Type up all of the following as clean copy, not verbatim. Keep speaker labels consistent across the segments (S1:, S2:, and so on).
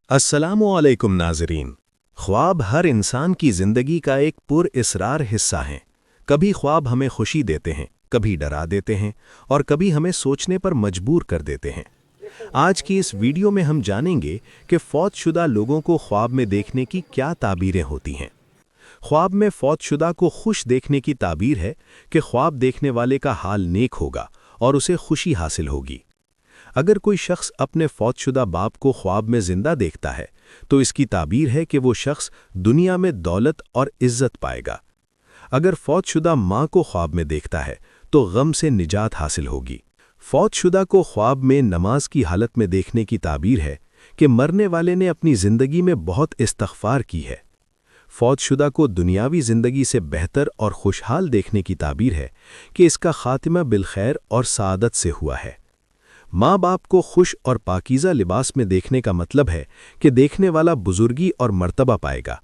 S1: अस्सलामुअलैकुम नाज़रीन। ख्वाब हर इंसान की ज़िंदगी का एक पुरअसरार हिस्सा हैं। कभी ख्वाब हमें खुशी देते हैं, कभी डरा देते हैं और कभी हमें सोचने पर मजबूर कर देते हैं। आज की इस वीडियो में हम जानेंगे कि फौतशुदा लोगों को ख्वाब में देखने की क्या ताबीरें होती हैं। ख्वाब में फौतशुदा को खुश देखने की ताबीर है कि ख्वाब देखने वाले का हाल नेक होगा और उसे खुशी हासिल होगी। अगर कोई शख्स अपने फौतशुदा बाप को ख्वाब में जिंदा देखता है तो इसकी ताबीर है कि वो शख्स दुनिया में दौलत और इज्जत पाएगा। अगर फौतशुदा माँ को ख्वाब में देखता है तो गम से निजात हासिल होगी। फौतशुदा को ख्वाब में नमाज की हालत में देखने की ताबीर है कि मरने वाले ने अपनी ज़िंदगी में बहुत इस्तग़फ़ार की है। फौतशुदा को दुनियावी ज़िंदगी से बेहतर और खुशहाल देखने की ताबीर है कि इसका खातिमा बिलखैर और सआदत से हुआ है। माँ बाप को खुश और पाकीज़ा लिबास में देखने का मतलब है कि देखने वाला बुजुर्गी और मर्तबा पाएगा।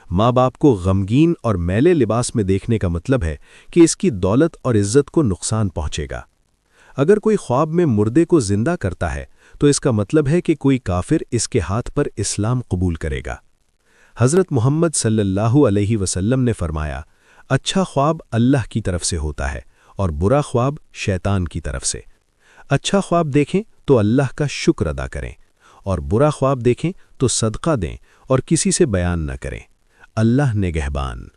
S1: माँ बाप को गमगीन और मैले लिबास में देखने का मतलब है कि इसकी दौलत और इज्जत को नुकसान पहुँचेगा। अगर कोई ख्वाब में मुर्दे को जिंदा करता है तो इसका मतलब है कि कोई काफिर इसके हाथ पर इस्लाम कबूल करेगा। हज़रत मुहम्मद सल्लल्लाहु अलैहि वसल्लम ने फरमाया, अच्छा ख्वाब अल्लाह की तरफ से होता है और बुरा ख्वाब शैतान की तरफ से। अच्छा ख्वाब देखें तो अल्लाह का शुक्र अदा करें और बुरा ख्वाब देखें तो सदका दें और किसी से बयान न करें। अल्लाह निगहबान।